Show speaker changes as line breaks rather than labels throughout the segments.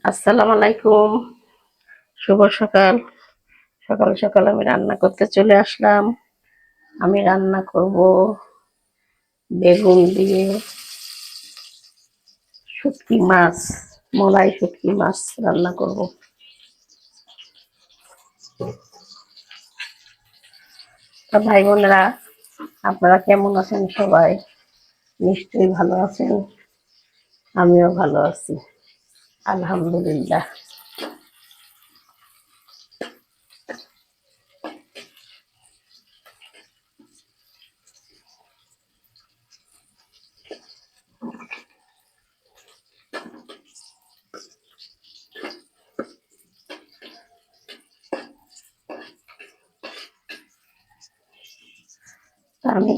আসসালামু আলাইকুম। শুভ সকাল। সকাল সকাল আমি রান্না করতে চলে আসলাম। আমি রান্না করব বেগুন দিয়ে শুটকি মাছ, মলাই শুটকি মাছ রান্না করব। তা ভাই বোনেরা, আপনারা কেমন আছেন? সবাই নিশ্চয়ই ভালো আছেন। আমিও ভালো আছি, আলহামদুলিল্লাহ। আমি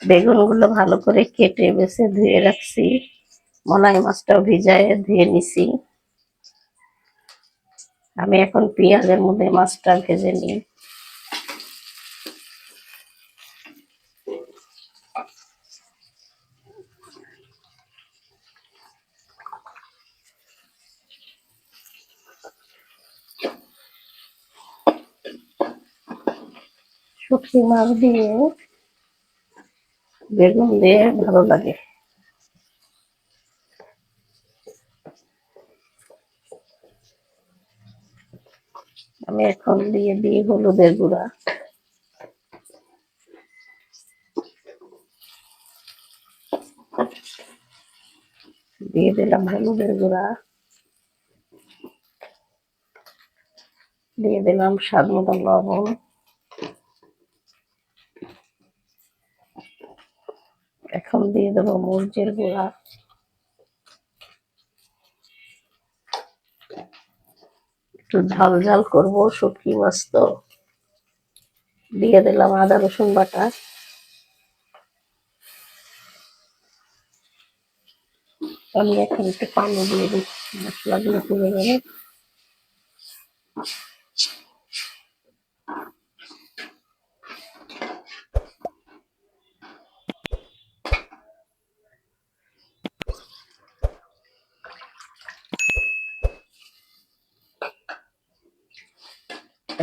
বেগুনগুলো ভালো করে কেটে বেছে ধুয়ে রাখছি। মলাই মাছটাও ভিজায় ধুয়ে নিছি। আমি এখন পেঁয়াজের মধ্যে মাছটা ভেজে নিই। শুটকি মাছ দিয়ে বেগুন দিয়ে ভালো লাগে। আমি এখন দিয়ে দিই হলুদের গুঁড়া, দিয়ে দিলাম হলুদের গুঁড়া, দিয়ে দিলাম স্বাদ মতো লবণ, এখন দিয়ে দেবো মরিচের গুঁড়া, একটু ঝাল ঝাল করবো, শুটকি মাছ তো। দিয়ে দিলাম আদা রসুন বাটা। আমি এখন একটু পানি দিয়ে দিই, মশলাগুলো পুড়ে গেলে।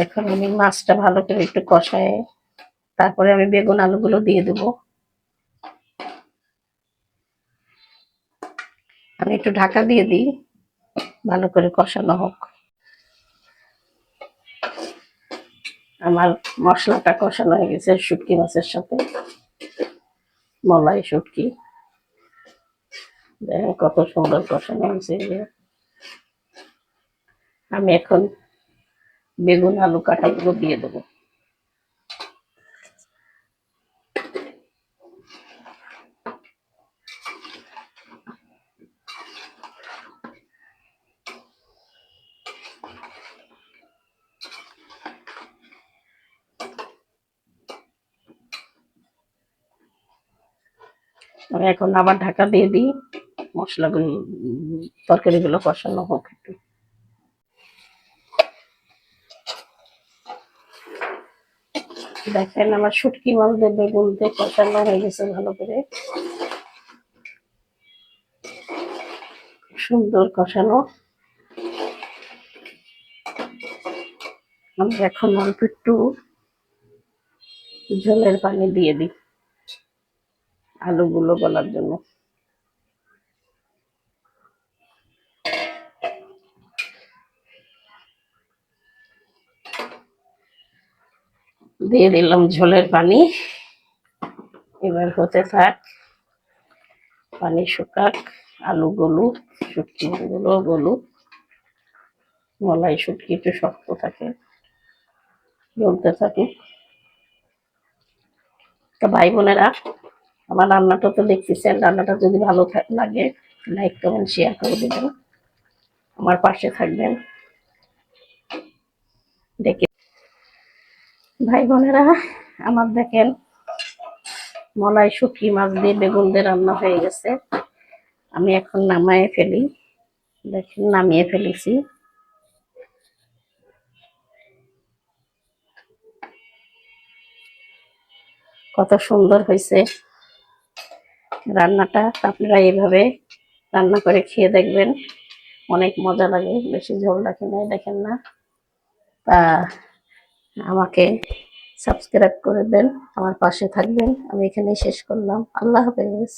এখন আমি মাছটা ভালো করে একটু কষায়, তারপরে আমি বেগুন আলুগুলো দিয়ে দেবো। আমি একটু ঢাকা দিয়ে দিই, ভালো করে কষানো হোক। আমার মশলাটা কষানো হয়ে গেছে শুটকি মাছের সাথে, মলাই শুটকি। দেখেন কত সুন্দর কষানো হয়েছে। আমি এখন বেগুন আলু কাটাগুলো দিয়ে দেবো। আমি এখন আবার ঢাকা দিয়ে দিই, মশলাগুলো তরকারিগুলো কষানো হোক একটু। দেখেন আমার শুটকি মাছ দিয়ে বেগুন দিয়ে কষানো হয়ে গেছে ভালো করে, সুন্দর কষানো। আমি এখন অল্প একটু ঝোলের পানি দিয়ে দিই আলুগুলো গলার জন্য। দিয়ে দিলাম ঝোলের পানি, এবার হতে থাক, পানি শুকাক, আলু গলুক, শুটকি গুলো গলুক। মলাই শুটকি একটু শক্ত থাকে, গলতে থাকুক। তো ভাই বোনেরা, আমার রান্নাটা তো দেখতেছেন, রান্নাটা যদি ভালো লাগে লাইক কমেন্ট শেয়ার করে দেবেন, আমার পাশে থাকবেন। দেখে ভাই বোনেরা, আমার দেখেন মলাই শুটকি মাছ দিয়ে বেগুন দিয়ে রান্না হয়ে গেছে। আমি এখন নামায়ে ফেলি। দেখেন নামিয়ে ফেলেছি। কত সুন্দর হয়েছে রান্নাটা। আপনারা এইভাবে রান্না করে খেয়ে দেখবেন, অনেক মজা লাগে, বেশি ঝোল রাখি নাই, দেখেন না। তা আমাকে সাবস্ক্রাইব করে দেন, আমার পাশে থাকবেন। আমি এখানেই শেষ করলাম। আল্লাহ হাফেজ।